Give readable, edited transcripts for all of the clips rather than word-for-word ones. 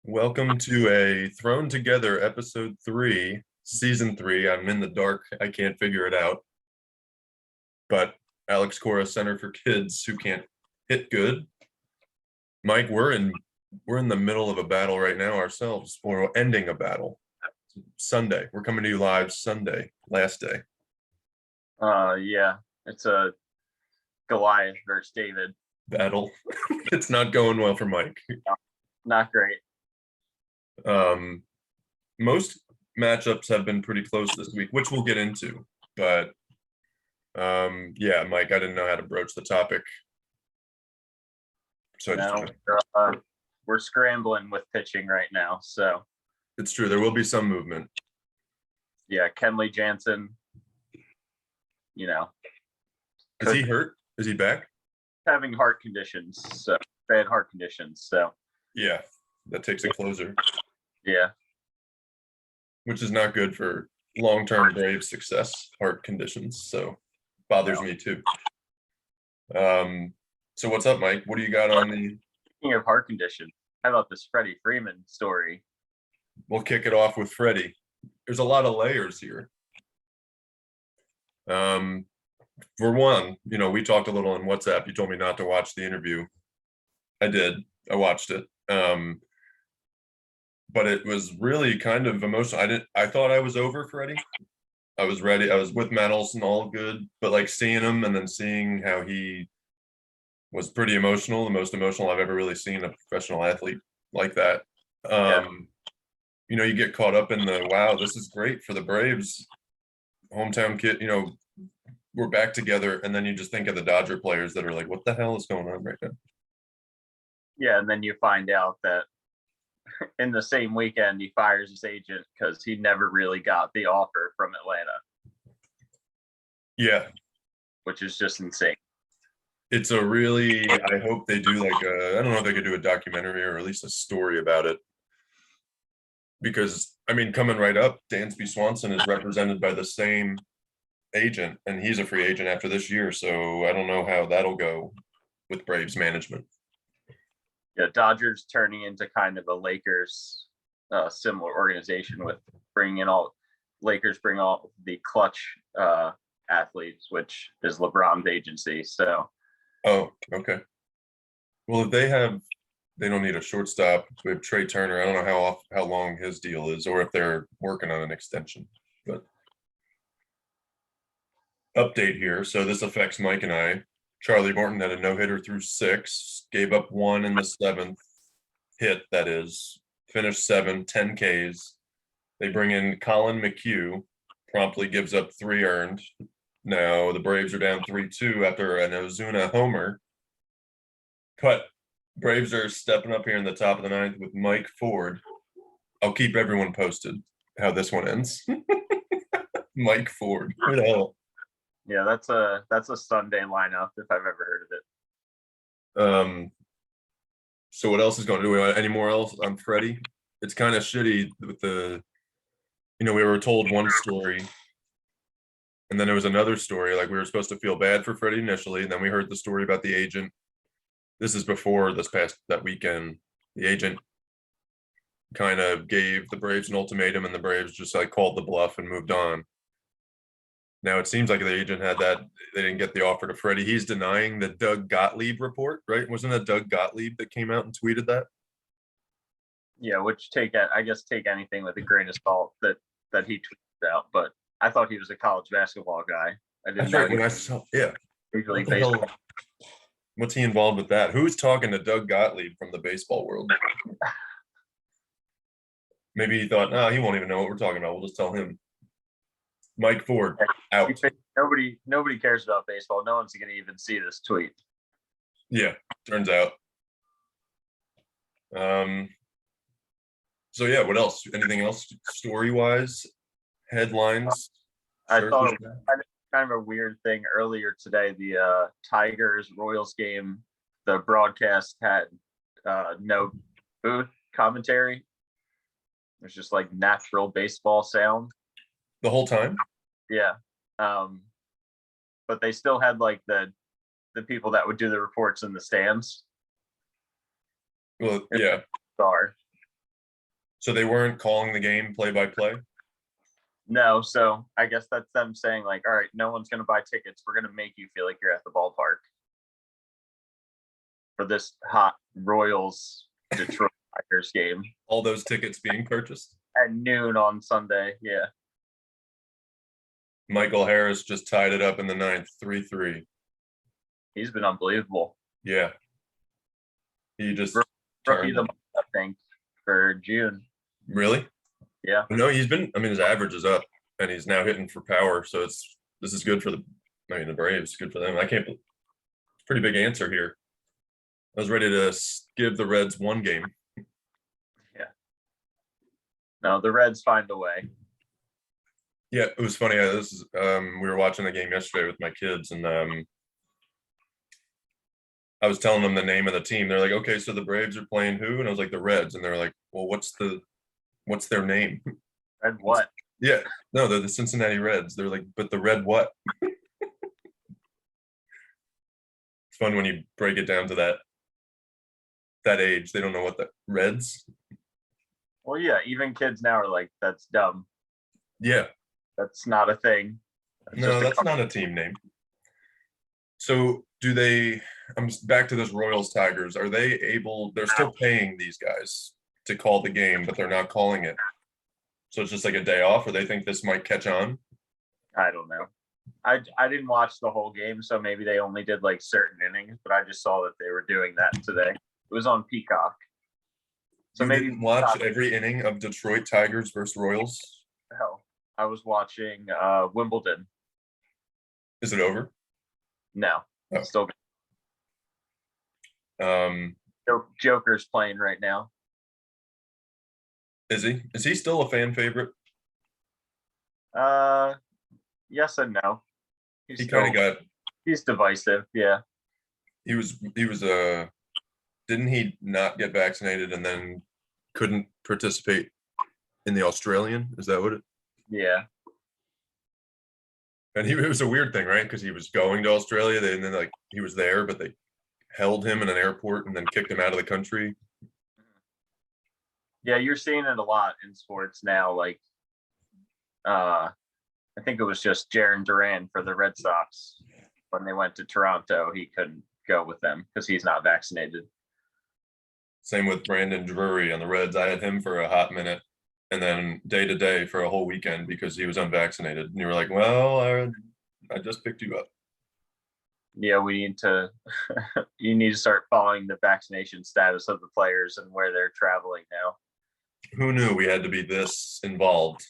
Welcome to a Thrown Together episode 3, season 3. I'm in the dark. I can't figure it out. But Alex Cora Center for Kids Who Can't Hit Good. Mike, we're in the middle of a battle right now ourselves, or ending a battle. Sunday. We're coming to you live Sunday, last day. Yeah, it's a Goliath versus David. Battle. It's not going well for Mike. Not great. Most matchups have been pretty close this week, which we'll get into. But yeah, Mike, I didn't know how to broach the topic. So We're scrambling with pitching right now. So it's true. There will be some movement. Yeah, Kenley Jansen, Is he hurt? Is he back? Having heart conditions, so bad heart conditions. So yeah, that takes a closer. Yeah. Which is not good for long-term Braves success, heart conditions. So bothers me too. So what's up, Mike? What do you got on the Speaking of heart condition, how about this Freddie Freeman story? We'll kick it off with Freddie. There's a lot of layers here. For one, we talked a little on WhatsApp. You told me not to watch the interview. I did. I watched it. But it was really kind of emotional. I thought I was over Freddie. I was ready. I was with Matt Olson, all good, but like seeing him and then seeing how he was pretty emotional, the most emotional I've ever really seen a professional athlete like that. You get caught up in the, wow, this is great for the Braves. Hometown kid, we're back together. And then you just think of the Dodger players that are like, what the hell is going on right now? Yeah, and then you find out that in the same weekend he fires his agent because he never really got the offer from Atlanta. Yeah. Which is just insane. It's a really, I hope they do I don't know if they could do a documentary or at least a story about it. Because, coming right up, Dansby Swanson is represented by the same agent, and he's a free agent after this year. So I don't know how that'll go with Braves management. Yeah, Dodgers turning into kind of a Lakers similar organization with Lakers bring all the clutch athletes, which is LeBron's agency. So. Oh, okay. Well, if they don't need a shortstop. We have Trey Turner. I don't know how long his deal is, or if they're working on an extension. But update here. So this affects Mike and I. Charlie Morton had a no-hitter through 6, gave up 1 in the 7th hit, that is, finished 7, 10 Ks. They bring in Colin McHugh, promptly gives up 3 earned. Now the Braves are down 3-2 after an Ozuna homer. But Braves are stepping up here in the top of the 9th with Mike Ford. I'll keep everyone posted how this one ends. Mike Ford. Who the hell? Yeah, that's a Sunday lineup if I've ever heard of it. So what else is going to do? Any more else on Freddie? It's kind of shitty with the, we were told one story, and then there was another story. Like we were supposed to feel bad for Freddie initially, and then we heard the story about the agent. This is before that weekend. The agent kind of gave the Braves an ultimatum, and the Braves just called the bluff and moved on. Now it seems like the agent had that. They didn't get the offer to Freddie. He's denying the Doug Gottlieb report, right? Wasn't that Doug Gottlieb that came out and tweeted that? Yeah, which take anything with a grain of salt that he tweeted out. But I thought he was a college basketball guy. I didn't know. When I saw, yeah. Baseball. What's he involved with that? Who's talking to Doug Gottlieb from the baseball world? Maybe he thought, he won't even know what we're talking about. We'll just tell him. Mike Ford, out. Nobody cares about baseball. No one's going to even see this tweet. Yeah, turns out. So yeah, what else? Anything else story-wise? Headlines? I thought it was kind of a weird thing earlier today. The Tigers-Royals game, the broadcast had no booth commentary. It was just natural baseball sound. The whole time? Yeah. But they still had the people that would do the reports in the stands. Well, yeah. So they weren't calling the game play by play? No, so I guess that's them saying like, all right, no one's gonna buy tickets. We're gonna make you feel like you're at the ballpark for this hot Royals Detroit Tigers game All those tickets being purchased? at noon on Sunday. Yeah. Michael Harris just tied it up in the ninth, 3-3. He's been unbelievable. Yeah. He just Rookie of turned the it. month, I think, for June. Really? Yeah. No, he's been, I mean, his average is up and he's now hitting for power. So this is good for the Braves, good for them. I can't believe it's a pretty big answer here. I was ready to give the Reds one game. No, the Reds find a way. Yeah, it was funny. We were watching the game yesterday with my kids, and I was telling them the name of the team. They're like, "Okay, so the Braves are playing who?" And I was like, "The Reds." And they're like, "Well, what's their name?" And what? Yeah, no, they're the Cincinnati Reds. They're like, "But the red what?" It's fun when you break it down to that age. They don't know what the Reds. Well, yeah, even kids now are like, that's dumb. Yeah, That's not a thing. no, that's not a team name. So do they? I'm back to this Royals Tigers. Are they able? They're still paying these guys to call the game, but they're not calling it. So it's just like a day off, or they think this might catch on. I don't know. I didn't watch the whole game, so maybe they only did like certain innings, but I just saw that they were doing that today. It was on Peacock. So You maybe didn't watch every inning of Detroit Tigers versus Royals. hell, I was watching Wimbledon. Is it over? No, Oh. still Joker's playing right now. Is he? Is he still a fan favorite? Yes and no. He kind of got. He's divisive. Yeah. He was. Didn't he not get vaccinated and then couldn't participate in the Australian? Is that what it? Yeah. And it was a weird thing, right? Because he was going to Australia, and then like he was there, but they held him in an airport and then kicked him out of the country. Yeah, you're seeing it a lot in sports now. Like, I think it was just Jaron Duran for the Red Sox when they went to Toronto. He couldn't go with them because he's not vaccinated. Same with Brandon Drury on the Reds. I had him for a hot minute, and then day to day for a whole weekend because he was unvaccinated. And you were like, "Well, I just picked you up." Yeah, we need to. You need to start following the vaccination status of the players and where they're traveling now. Who knew we had to be this involved?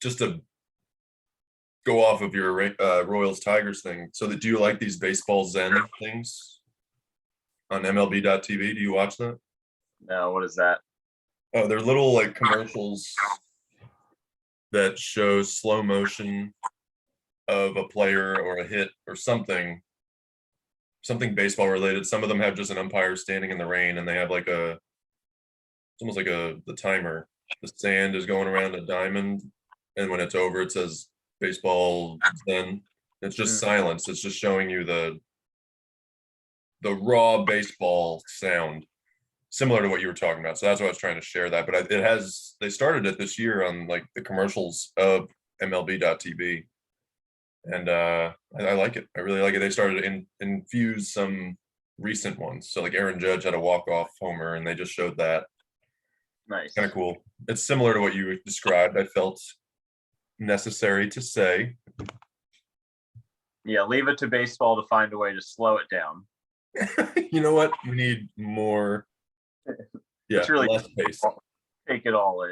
Just to go off of your Royals Tigers thing. So, do you like these baseball Zen things on MLB.TV? Do you watch that? No, what is that? Oh, they're little like commercials that show slow motion of a player or a hit or something baseball related. Some of them have just an umpire standing in the rain, and they have like it's almost like the timer. The sand is going around a diamond, and when it's over, it says baseball then. It's just silence. It's just showing you the raw baseball sound, similar to what you were talking about. So that's why I was trying to share that. But they started it this year on like the commercials of MLB.TV. And I like it. I really like it. They started to infuse some recent ones. So like Aaron Judge had a walk-off homer, and they just showed that. Nice. Kind of cool. It's similar to what you described. I felt necessary to say. Yeah, leave it to baseball to find a way to slow it down. You know what? We need more. Yeah, It's really less pace. Take it all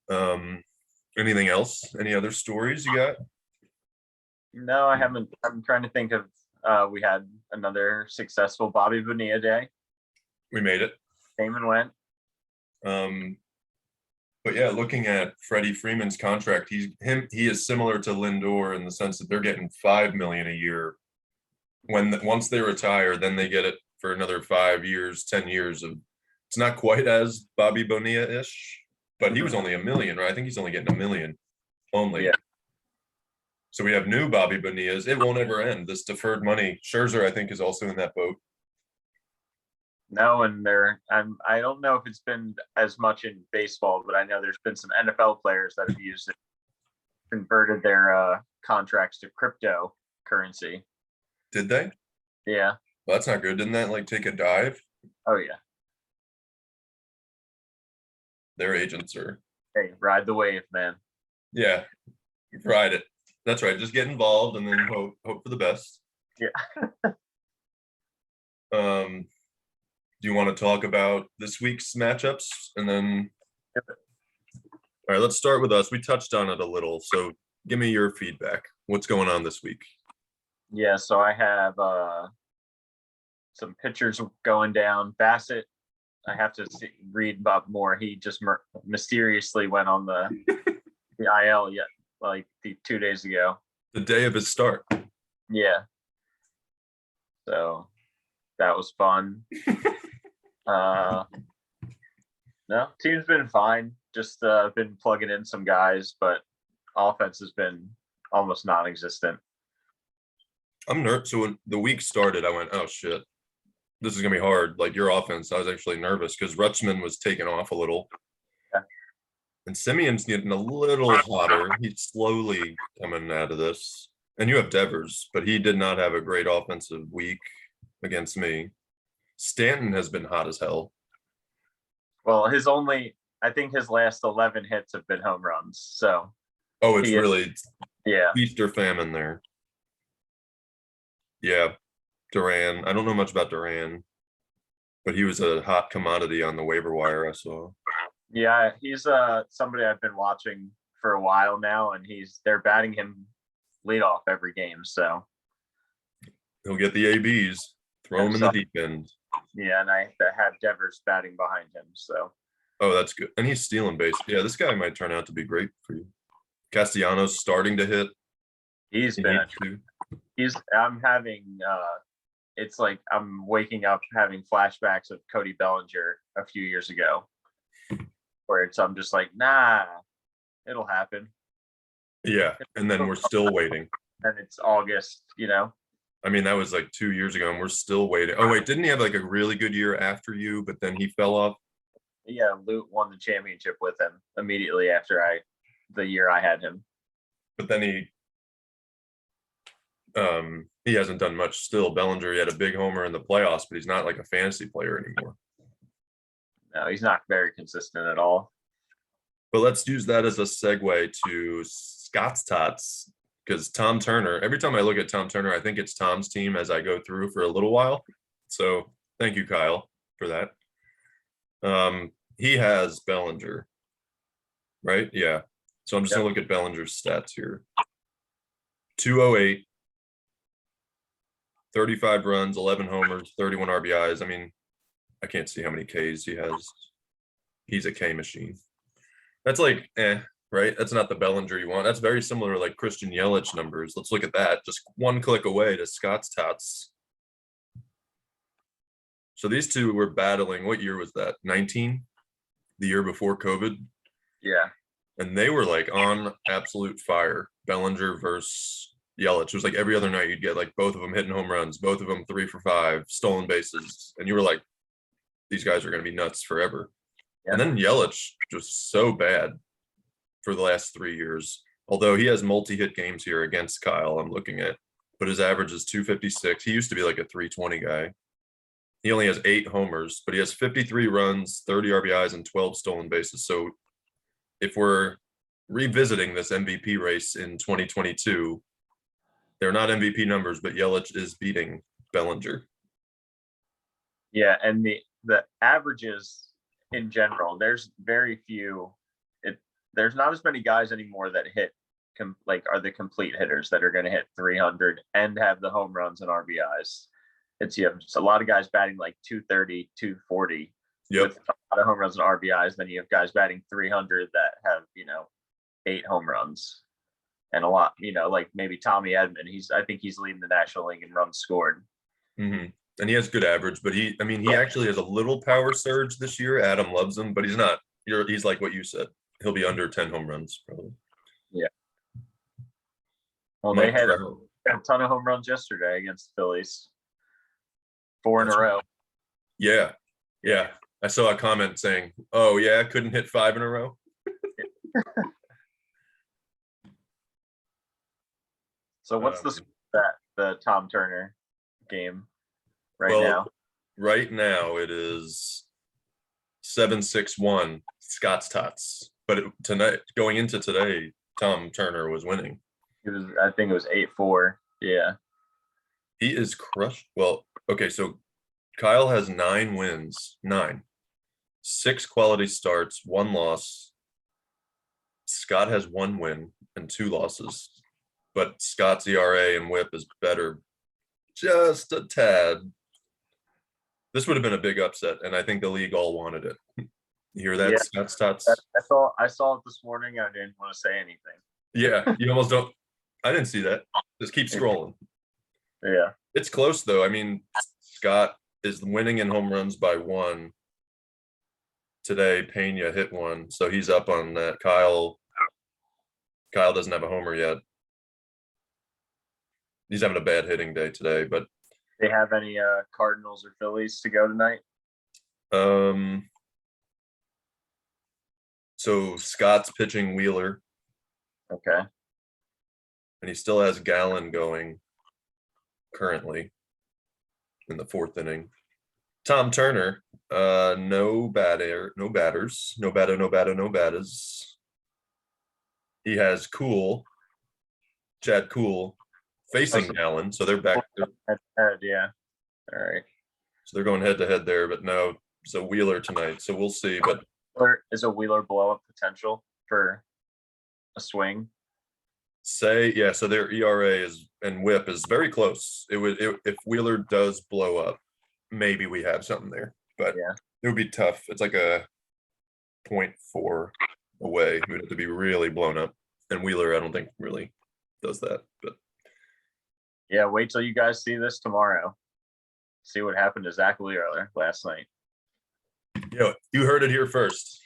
in. Anything else? Any other stories you got? No, I haven't. I'm trying to think of. We had another successful Bobby Bonilla day. We made it. Came and went. But yeah, looking at Freddie Freeman's contract, he is similar to Lindor in the sense that they're getting $5 million a year. Once they retire, then they get it for another 5 years, 10 years of. It's not quite as Bobby Bonilla-ish, but he was only $1 million, right? I think he's only getting $1 million only. Yeah. So we have new Bobby Bonillas. It won't ever end. This deferred money. Scherzer, I think, is also in that boat. No, and I don't know if it's been as much in baseball, but I know there's been some NFL players that have used it, converted their contracts to cryptocurrency. Did they? Yeah. Well, that's not good. Didn't that like take a dive? Oh yeah. Their agents are, Hey, ride the wave, man. yeah, ride it. That's right. Just get involved and then hope for the best. Yeah. Do you want to talk about this week's matchups and then? Yep. All right, let's start with us. We touched on it a little, so give me your feedback. What's going on this week? Yeah, so I have some pitchers going down. Bassett, I have to read about more. He just mysteriously went on the IL like 2 days ago. The day of his start. Yeah. So that was fun. No, team's been fine. Just been plugging in some guys, but offense has been almost non-existent. I'm nervous. So when the week started, I went, oh shit, this is gonna be hard. Like your offense, I was actually nervous because Rutschman was taking off a little. Yeah. And Simeon's getting a little hotter. He's slowly coming out of this. And you have Devers, but he did not have a great offensive week against me. Stanton has been hot as hell. Well, I think his last 11 hits have been home runs. So, oh, it's really yeah, feast or famine there. Yeah, Duran. I don't know much about Duran, but he was a hot commodity on the waiver wire I saw. Yeah, he's somebody I've been watching for a while now, and they're batting him leadoff every game. So he'll get the ABs, throw him in the deep end. Yeah, and I have Devers batting behind him. So oh, that's good. And he's stealing base. Yeah, this guy might turn out to be great for you. Castellanos starting to hit. I'm having it's like I'm waking up having flashbacks of Cody Bellinger a few years ago, where I'm just like, nah, it'll happen. Yeah, and then we're still waiting. And it's August, I mean, that was like 2 years ago, and we're still waiting. Oh wait, didn't he have like a really good year after you, but then he fell off? Yeah, Lute won the championship with him immediately after the year I had him. But then he hasn't done much still. Bellinger, he had a big homer in the playoffs, but he's not like a fantasy player anymore. No, he's not very consistent at all. But let's use that as a segue to Scott's Tots, because Tom Turner, every time I look at Tom Turner, I think it's Tom's team as I go through for a little while. So thank you, Kyle, for that. He has Bellinger, right? Yeah. So I'm just gonna look at Bellinger's stats here. 208, 35 runs, 11 homers, 31 RBIs. I mean, I can't see how many Ks he has. He's a K machine. That's like, right? That's not the Bellinger you want. That's very similar to like Christian Yelich numbers. Let's look at that. Just one click away to Scott's Tots. So these two were battling. What year was that? 19? The year before COVID? Yeah. And they were like on absolute fire. Bellinger versus Yelich. It was like every other night you'd get like both of them hitting home runs, both of them 3 for 5, stolen bases. And you were like, these guys are going to be nuts forever. Yeah. And then Yelich just so bad for the last 3 years. Although he has multi-hit games here against Kyle, I'm looking at, but his average is 256. He used to be like a 320 guy. He only has 8 homers, but he has 53 runs, 30 RBIs, and 12 stolen bases. So if we're revisiting this MVP race in 2022, they're not MVP numbers, but Yelich is beating Bellinger. Yeah, and the averages in general, there's very few. There's not as many guys anymore that hit are the complete hitters that are going to hit 300 and have the home runs and RBIs. You have just a lot of guys batting like 230, 240 with a lot of home runs and RBIs. Then you have guys batting 300 that have 8 home runs and a lot. Like maybe Tommy Edman. I think he's leading the National League in runs scored. Mm-hmm. And he has good average, but he actually has a little power surge this year. Adam loves him, but he's not. He's like what you said. He'll be under 10 home runs probably. Yeah. Well, they had a ton of home runs yesterday against the Phillies. 4 in a row. Yeah, Yeah, I saw a comment saying, "Oh yeah, couldn't hit 5 in a row." So what's the that the Tom Turner game right Well, now? right now it is 7-6-1 Scott's Tots. But tonight, going into today, Tom Turner was winning. I think it was 8-4. Yeah. He is crushed. Well, okay, so Kyle has 9 wins, 9, 6 quality starts, 1 loss. Scott has 1 win and 2 losses, but Scott's ERA and WHIP is better, just a tad. This would have been a big upset, and I think the league all wanted it. You hear that, Yeah. Scott's Tots? I saw it this morning. I didn't want to say anything. Yeah, you almost don't. I didn't see that. Just keep scrolling. Yeah. It's close though. I mean, Scott is winning in home runs by 1. Today, Pena hit 1, so he's up on that. Kyle doesn't have a homer yet. He's having a bad hitting day today, but They have any Cardinals or Phillies to go tonight? So Scott's pitching Wheeler, Okay. and he still has Gallen going currently in the 4th inning. Tom Turner, no batters, no batters. He has Chad Cool facing Gallen, so they're back. Yeah. All right. So they're going head to head there, but no. So Wheeler tonight. So we'll see. But Is a Wheeler blow up potential for a swing? yeah. So their ERA is and WHIP is very close. If Wheeler does blow up, maybe we have something there. But Yeah. it would be tough. It's like a 0.4 away. It would have to be really blown up. And Wheeler, I don't think really does that. But yeah, wait till you guys see this tomorrow. See what happened to Zach Wheeler last night. You heard it here first.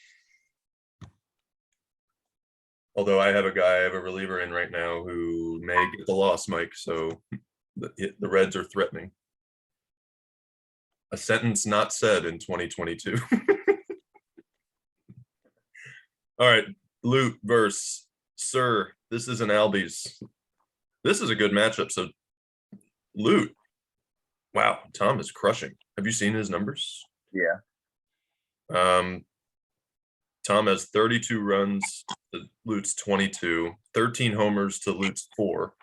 Although I have a reliever in right now who may get the loss, Mike. So the Reds are threatening. A sentence not said in 2022. All right, Loot versus Sir. This is an Albies. This is a good matchup. So Loot. Wow, Tom is crushing. Have you seen his numbers? Yeah. Tom has 32 runs to Loot's 22, 13 homers to Loot's 4,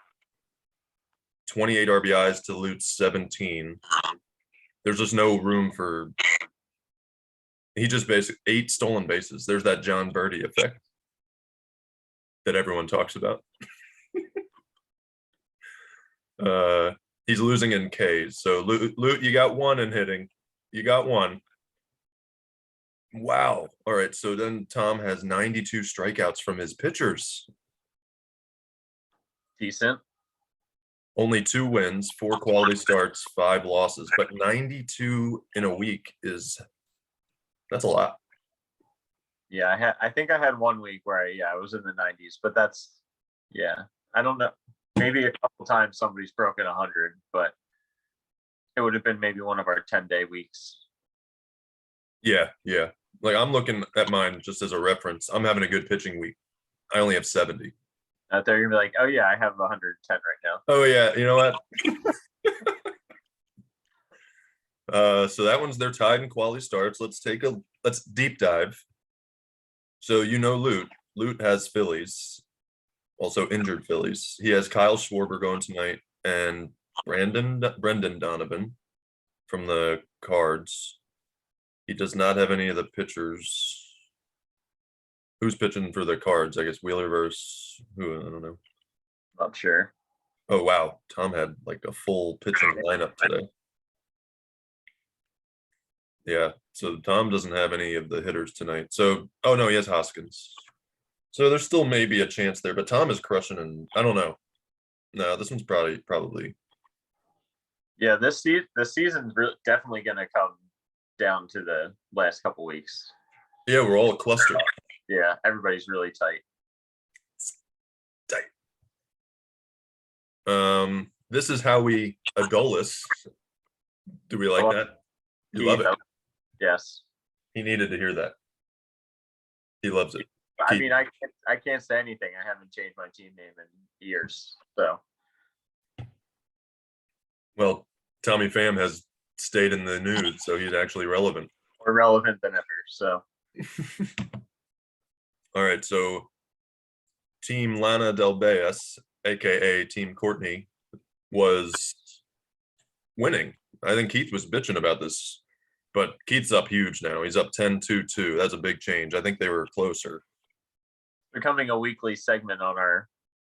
28 RBIs to Loot's 17. There's just no room for. He just basically 8 stolen bases. There's that John Birdie effect that everyone talks about. He's losing in Ks. So Loot, you got 1 in hitting. You got 1. Wow. All right. So then Tom has 92 strikeouts from his pitchers. Decent. Only 2 wins, 4 quality starts, 5 losses, but 92 in a week that's a lot. Yeah, I think I had 1 week where I was in the 90s, but that's I don't know. Maybe a couple times somebody's broken 100, but it would have been maybe one of our 10-day weeks. Yeah. Like I'm looking at mine just as a reference. I'm having a good pitching week. I only have 70. Out there, you're gonna be like, oh yeah, I have 110 right now. Oh yeah, you know what? So that one's they're tied in quality starts. Let's deep dive. So Loot has Phillies, also injured Phillies. He has Kyle Schwarber going tonight and Brendan Donovan from the Cards. He does not have any of the pitchers. Who's pitching for the Cards? I guess Wheeler versus who? I don't know. Not sure. Oh wow, Tom had like a full pitching lineup today. Yeah, so Tom doesn't have any of the hitters tonight. So, oh no, he has Hoskins. So there's still maybe a chance there, but Tom is crushing, and I don't know. No, this one's probably. Yeah, the season's definitely gonna come down to the last couple weeks. Yeah, we're all a cluster. Yeah, everybody's really tight. This is how we Adolis. Do we like that? You love it. Yes. He needed to hear that. He loves it. I mean, I can't say anything. I haven't changed my team name in years. So, Well, Tommy Pham has stayed in the news, so he's actually relevant. more relevant than ever. So, All right, so Team Lana Del Bayas, aka Team Courtney, was winning. I think Keith was bitching about this, but Keith's up huge now. He's up 10-2-2. That's a big change. I think they were closer. becoming a weekly segment on our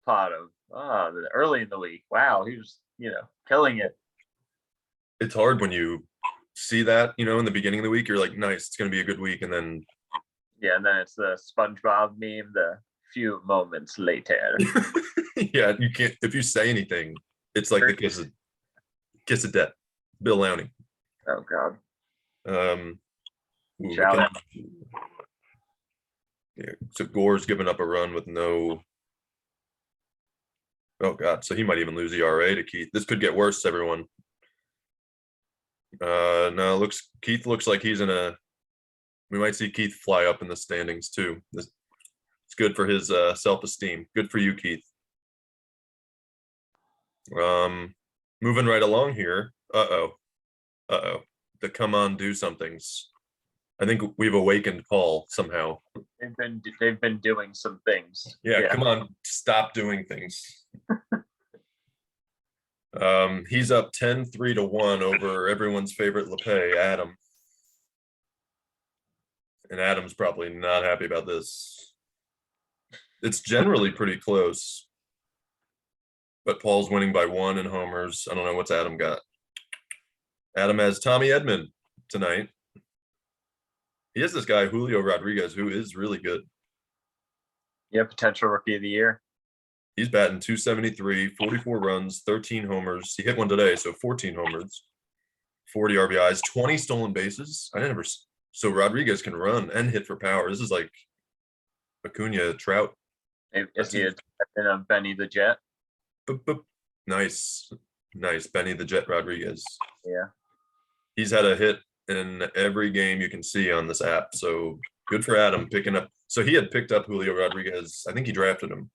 pod of early in the week. Wow, he was, killing it. It's hard when you see that, in the beginning of the week, you're like, nice, it's going to be a good week. And then, Yeah, and then it's the SpongeBob meme, the few moments later. yeah, you can't, if you say anything, it's like the kiss of death. Bill Lowney. Oh, God. Shout out. Yeah, so Gore's giving up a run with no. Oh God, so he might even lose ERA to Keith. This could get worse, everyone. No, Keith looks like he's in a. We might see Keith fly up in the standings too. It's good for his self-esteem. Good for you, Keith. Moving right along here. Uh-oh. The come on, do somethings. I think we've awakened Paul somehow. They've been doing some things. Yeah, come on, stop doing things. He's up 10-3-1 over everyone's favorite LePay, Adam. And Adam's probably not happy about this. It's generally pretty close. But Paul's winning by 1 in homers. I don't know what's Adam got. Adam has Tommy Edman tonight. He has this guy, Julio Rodriguez, who is really good. Yeah, potential rookie of the year. He's batting 273, 44 runs, 13 homers. He hit one today, so 14 homers, 40 RBIs, 20 stolen bases. So Rodriguez can run and hit for power. This is like Acuna, Trout. Is he a Benny the Jet? Boop, boop. Nice. Benny the Jet Rodriguez. Yeah. He's had a hit in every game you can see on this app. So good for Adam picking up. So he had picked up Julio Rodriguez. I think he drafted him.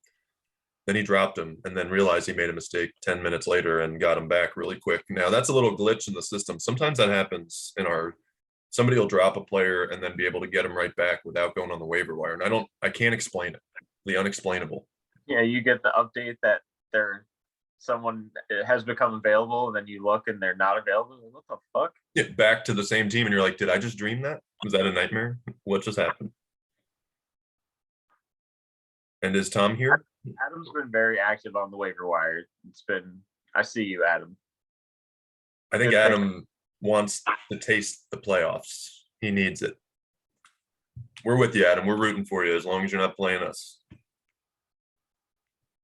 Then he dropped him and then realized he made a mistake 10 minutes later and got him back really quick. Now that's a little glitch in the system. Sometimes that happens somebody will drop a player and then be able to get him right back without going on the waiver wire. And I can't explain it. The unexplainable. Yeah, you get the update that someone has become available, and then you look and they're not available. What the fuck? Yeah, back to the same team, and you're like, did I just dream that? Was that a nightmare? What just happened? And is Tom here? Adam's been very active on the waiver wire. I see you, Adam. I think Adam wants to taste the playoffs. He needs it. We're with you, Adam. We're rooting for you as long as you're not playing us.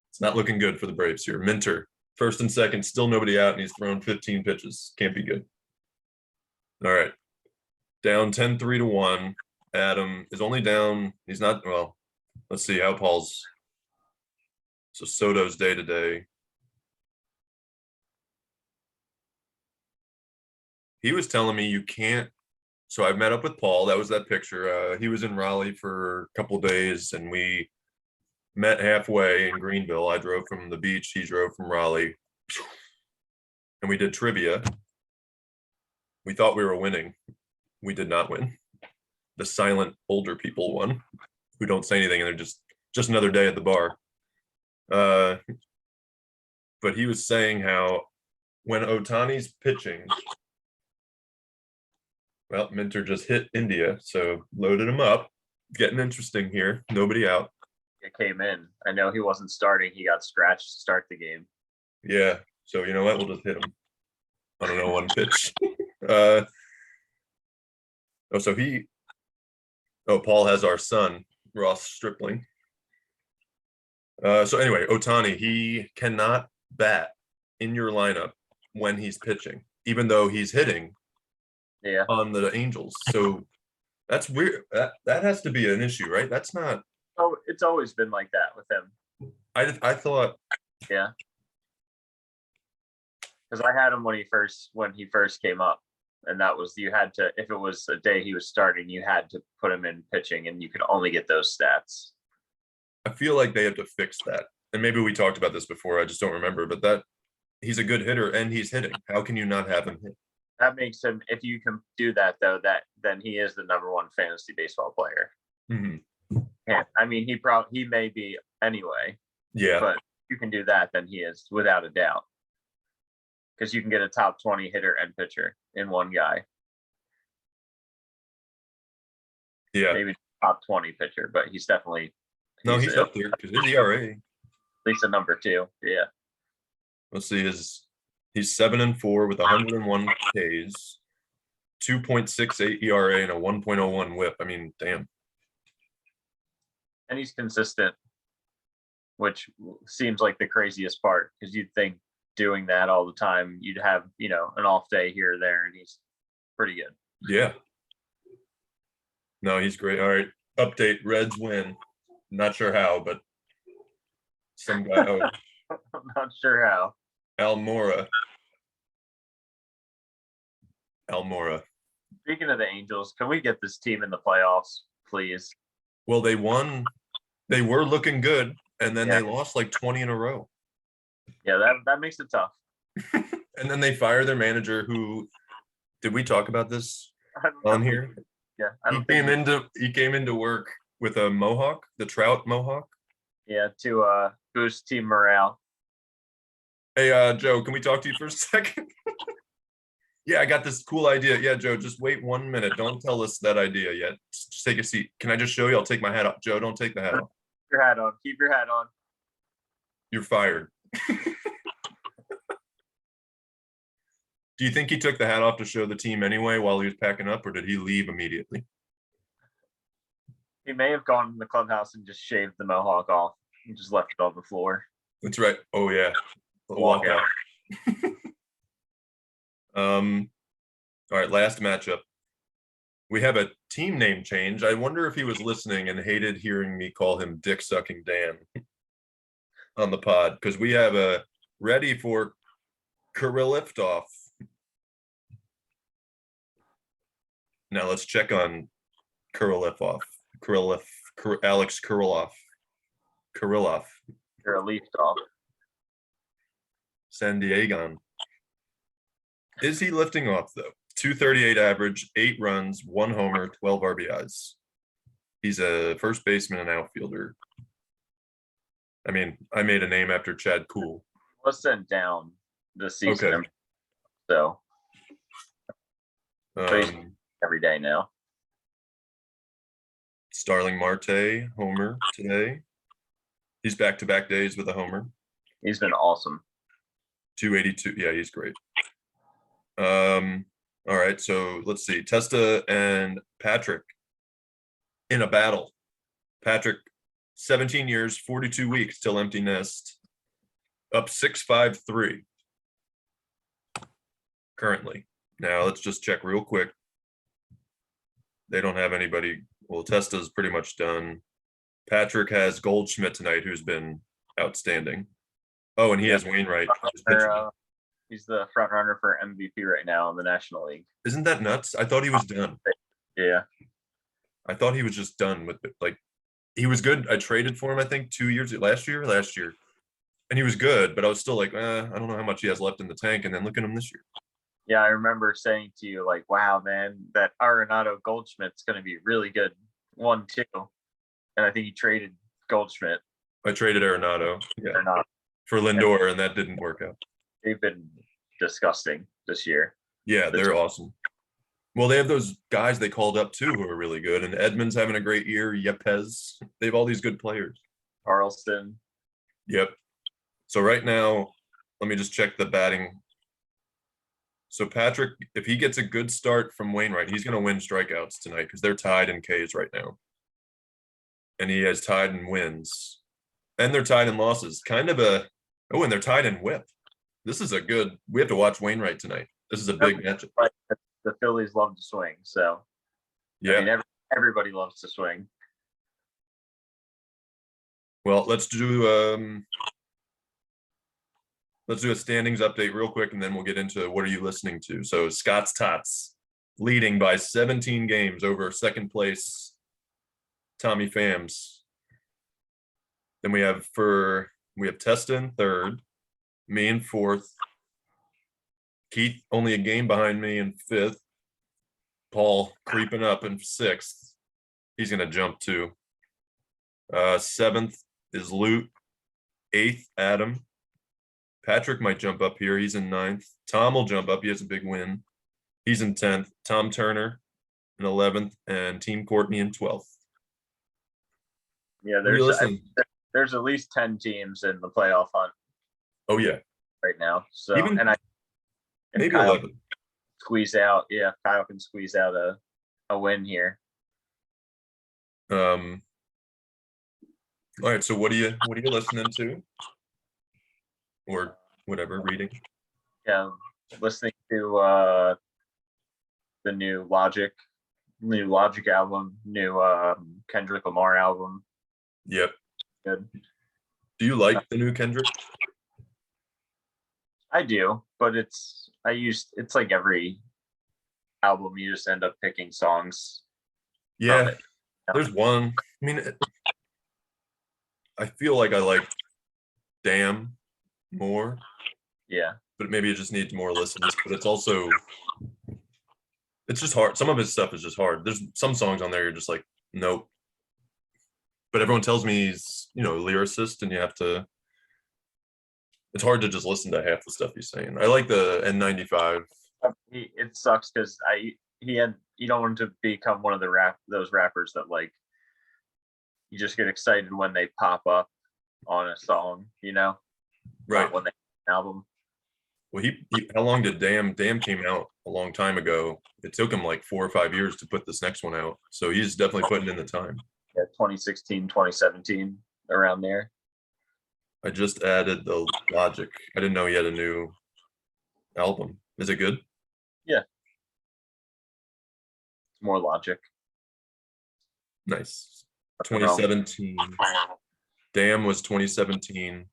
It's not looking good for the Braves here. Minter, first and second, still nobody out, and he's thrown 15 pitches. Can't be good. All right. Down 10-3-1. Adam is only down. He's not, well, let's see how Paul's. So Soto's day to day. He was telling me you can't. So I met up with Paul. That was that picture. He was in Raleigh for a couple of days, and we met halfway in Greenville. I drove from the beach. He drove from Raleigh. And we did trivia. We thought we were winning. We did not win. The silent older people won, who don't say anything, and they're just another day at the bar. But he was saying how when Ohtani's pitching, well, Minter just hit India, so loaded him up. Getting interesting here. Nobody out. It came in. I know he wasn't starting. He got scratched to start the game. Yeah. So you know what? We'll just hit him. I don't know, one pitch. Paul has our son, Ross Stripling. So anyway, Ohtani, he cannot bat in your lineup when he's pitching, even though he's hitting on the Angels. So that's weird. That has to be an issue, right? That's not. Oh, it's always been like that with him. I thought. Yeah. Because I had him when he first came up. And that was, you had to, if it was a day he was starting, you had to put him in pitching and you could only get those stats. I feel like they have to fix that. And maybe we talked about this before, I just don't remember, but that he's a good hitter and he's hitting. How can you not have him hit? That makes him, if you can do that though, then he is the #1 fantasy baseball player. Yeah, I mean, he may be anyway, Yeah. but if you can do that, then he is without a doubt. Because you can get a top 20 hitter and pitcher in one guy. Yeah. Maybe top 20 pitcher, but he's definitely He's up there because his ERA. At least a #2. Yeah. Let's see, he's 7-4 with 101 Ks, 2.68 ERA and a 1.01 WHIP. I mean, damn. And he's consistent, which seems like the craziest part, because you'd think doing that all the time, you'd have, an off day here or there, and he's pretty good. Yeah. No, he's great. All right. Update, Reds win. Not sure how, but some guy, I'm not sure how. Almora. Speaking of the Angels, can we get this team in the playoffs, please? Well, they won. They were looking good, and then Yeah. they lost like 20 in a row. Yeah, that makes it tough. And then they fire their manager who, did we talk about this on here? Yeah. He came into work with a mohawk, the Trout mohawk. Yeah, to boost team morale. Hey, Joe, can we talk to you for a second? Yeah, I got this cool idea. Yeah, Joe, just wait 1 minute. Don't tell us that idea yet. Just take a seat. Can I just show you? I'll take my hat off. Joe, don't take the hat off. Keep your hat on. Keep your hat on. You're fired. Do you think he took the hat off to show the team anyway while he was packing up, or did he leave immediately? He may have gone in the clubhouse and just shaved the mohawk off and just left it on the floor. That's right. Oh yeah. Walk out. All right, last matchup. We have a team name change. I wonder if he was listening and hated hearing me call him Dick Sucking Dan on the pod, because we have a ready for Liftoff. Now let's check on Alex Kirilloff. You're a leaf dog. San Diego. Is he lifting off though? 238 average, 8 runs, 1 homer, 12 RBIs. He's a first baseman and outfielder. I mean, I made a name after Chad Cool. Was sent down this season. Okay. So every day now. Starling Marte, homer today. He's back-to-back days with a homer. He's been awesome. 282. Yeah, he's great. All right, so let's see. Testa and Patrick in a battle. Patrick, 17 years, 42 weeks till empty nest. Up 6.53 currently. Now let's just check real quick. They don't have anybody. Well, Testa's pretty much done. Patrick has Goldschmidt tonight, who's been outstanding. Oh, and he has Wainwright. He's the front runner for MVP right now in the National League. Isn't that nuts? I thought he was done. Yeah. I thought he was just done with it. Like, he was good. I traded for him, I think, last year. And he was good, but I was still like, I don't know how much he has left in the tank. And then look at him this year. Yeah, I remember saying to you, like, wow, man, that Arenado Goldschmidt's going to be really good 1-2. And I think you traded Goldschmidt. I traded Arenado for Lindor, and that didn't work out. They've been disgusting this year. Yeah, they're awesome. Well, they have those guys they called up too who are really good, and Edmonds having a great year. Yepes, they have all these good players. Carlson. Yep. So right now, let me just check the batting. So Patrick, if he gets a good start from Wainwright, he's going to win strikeouts tonight because they're tied in Ks right now. And he has tied in wins. And they're tied in losses. And they're tied in whip. This is we have to watch Wainwright tonight. This is a big matchup. The Phillies love to swing, so yeah. I mean, everybody loves to swing. Well, let's let's do a standings update real quick, and then we'll get into what are you listening to. So Scott's Tots leading by 17 games over second place Tommy Phams. Then we have Testa in third, me in fourth, Keith only a game behind me in fifth, Paul creeping up in sixth. He's gonna jump too. Seventh is Loot, eighth Adam. Patrick might jump up here. He's in ninth. Tom will jump up. He has a big win. He's in 10th. Tom Turner in 11th, and Team Courtney in 12th. Yeah, What are you listening? there's at least 10 teams in the playoff hunt Oh yeah, right now. So even and maybe Kyle 11. squeeze out. Yeah, Kyle can squeeze out a win here. All right. So what are you listening to, or whatever, reading? Yeah, listening to the new Logic album, new Kendrick Lamar album. Yep. Good. Do you like the new Kendrick? I do, but it's like every album, you just end up picking songs. Yeah. it. There's one. I mean, I feel like I like Damn more, Yeah. but maybe it just needs more listens. But it's just hard. Some of his stuff is just hard. There's some songs on there you're just like, nope. But everyone tells me he's, a lyricist, and it's hard to just listen to half the stuff he's saying. I like the N95. It sucks because you don't want to become one of those rappers that like you just get excited when they pop up on a song, Right. Not when they an album. Well, he how long did Damn came out a long time ago. It took him like 4 or 5 years to put this next one out. So he's definitely putting in the time. Yeah, 2016, 2017, around there. I just added the Logic. I didn't know he had a new album. Is it good? Yeah. It's more Logic. Nice. 2017. Damn was 2017.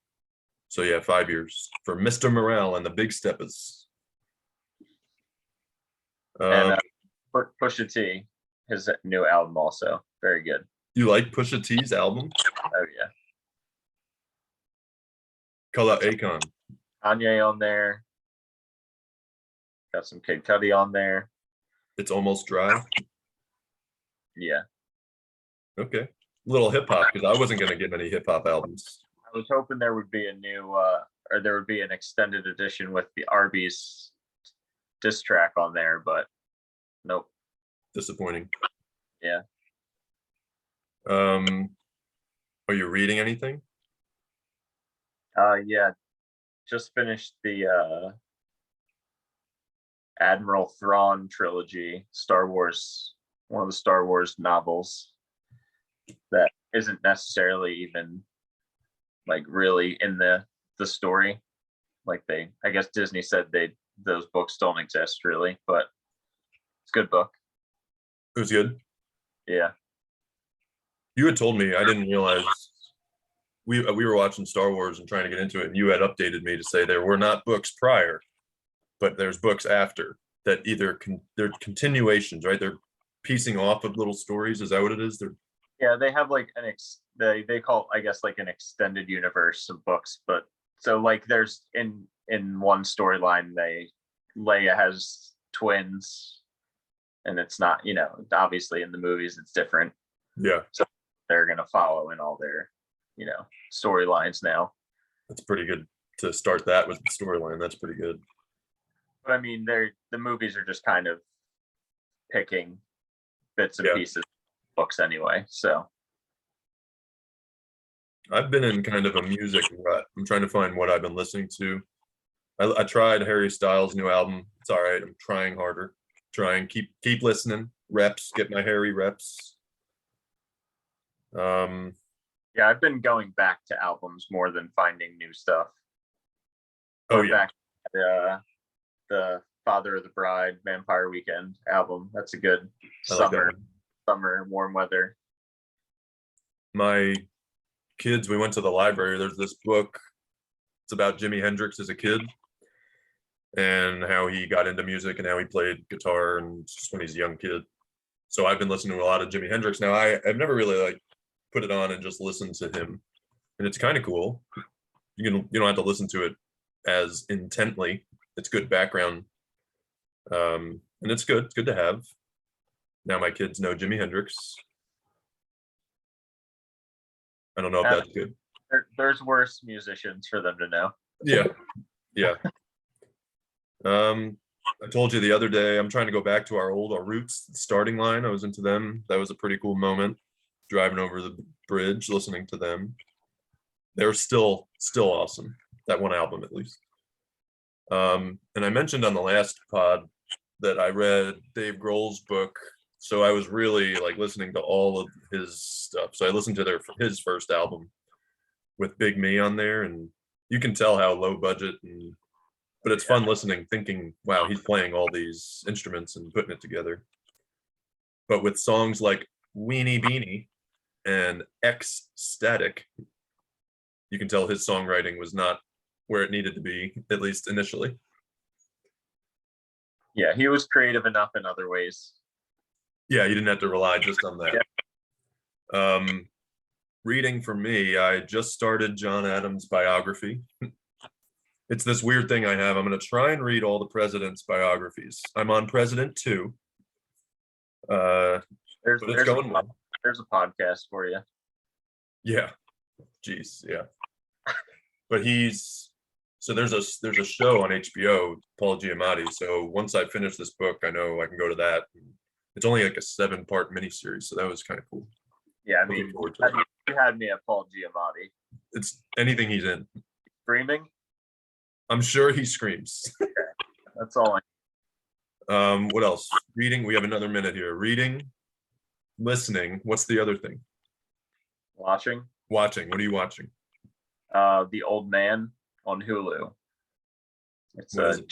So yeah, 5 years for Mr. Morale and the Big Steppers. And Pusha T, his new album also very good. You like Pusha T's album? Oh yeah. Call out Akon. Kanye on there. Got some Kid Cudi on there. It's Almost Dry. Yeah. Okay. Little hip hop, because I wasn't gonna get any hip hop albums. I was hoping there would be a new or there would be an extended edition with the Arby's diss track on there, but nope. Disappointing. Yeah. Are you reading anything? Yeah. Just finished the Admiral Thrawn trilogy, Star Wars, one of the Star Wars novels that isn't necessarily even like really in the story. Like I guess Disney said those books don't exist really, but it's a good book. It was good. Yeah. You had told me, I didn't realize we were watching Star Wars and trying to get into it, and you had updated me to say there were not books prior, but there's books after that they're continuations, right? They're piecing off of little stories. Is that what it is? Yeah, they have like they call, I guess, like an extended universe of books, but so like there's in one storyline Leia has twins, and it's not, obviously in the movies it's different. Yeah. So they're gonna follow in all their, storylines now. That's pretty good to start that with the storyline. That's pretty good. But I mean, the movies are just kind of picking bits and pieces of books anyway. So I've been in kind of a music rut. I'm trying to find what I've been listening to. I tried Harry Styles' new album. It's all right. I'm trying harder. Keep listening. Reps. Get my Harry reps. Yeah, I've been going back to albums more than finding new stuff. Back to the Father of the Bride, Vampire Weekend album. That's a good summer warm weather. My kids, we went to the library. There's this book It's about Jimi Hendrix as a kid and how he got into music and how he played guitar and just when he's a young kid. So I've been listening to a lot of Jimi Hendrix. Now I've never really like put it on and just listened to him, and it's kind of cool. You don't have to listen to it as intently. It's good background, and it's good. It's good to have. Now my kids know Jimi Hendrix. I don't know if that's good. There's worse musicians for them to know. Yeah, yeah. I told you the other day, I'm trying to go back to our roots, starting line. I was into them. That was a pretty cool moment. Driving over the bridge, listening to them. They're still awesome. That one album, at least. And I mentioned on the last pod that I read Dave Grohl's book. So I was really like listening to all of his stuff. So I listened to his first album with Big Me on there, and you can tell how low budget but it's fun listening, thinking, wow, he's playing all these instruments and putting it together. But with songs like Weenie Beanie and Ecstatic, you can tell his songwriting was not where it needed to be, at least initially. Yeah, he was creative enough in other ways. Yeah, you didn't have to rely just on that. Yeah. Reading for me, I just started John Adams' biography. It's this weird thing I have. I'm going to try and read all the presidents' biographies. I'm on President 2. But it's going well. There's a podcast for you. Yeah. Jeez, yeah. But there's a show on HBO, Paul Giamatti. So once I finish this book, I know I can go to that. It's only like a 7-part miniseries, so that was kind of cool. Yeah, I mean, you had me at Paul Giamatti. It's anything he's in. Screaming? I'm sure he screams. Okay. That's all what else? Reading. We have another minute here. Reading, listening. What's the other thing? Watching. What are you watching? The Old Man on Hulu. It's a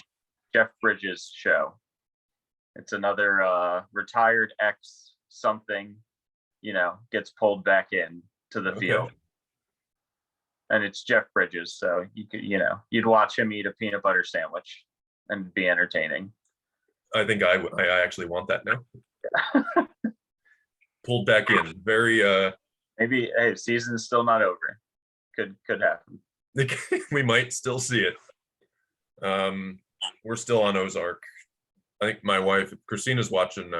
Jeff Bridges show. It's another retired ex something, gets pulled back in to the field. And it's Jeff Bridges, so you could, you'd watch him eat a peanut butter sandwich and be entertaining. I think I actually want that now. Pulled back in, very. Maybe the season's still not over. Could happen. We might still see it. We're still on Ozark. I think my wife Christina's watching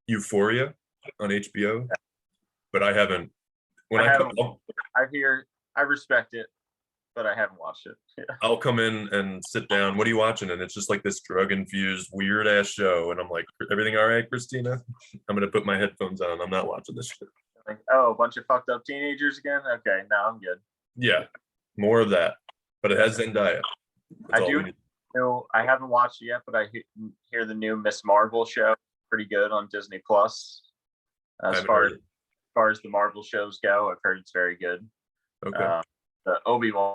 Euphoria on HBO, but I haven't. I respect it, but I haven't watched it. Yeah. I'll come in and sit down. What are you watching? And it's just like this drug-infused, weird-ass show. And I'm like, everything all right, Christina? I'm going to put my headphones on. I'm not watching this shit. Like, oh, a bunch of fucked up teenagers again? Okay, now I'm good. Yeah, more of that. But it has Zendaya. I haven't watched it yet, but I hear the new Miss Marvel show. Pretty good on Disney Plus. As far as the Marvel shows go, I've heard it's very good. Okay. The Obi-Wan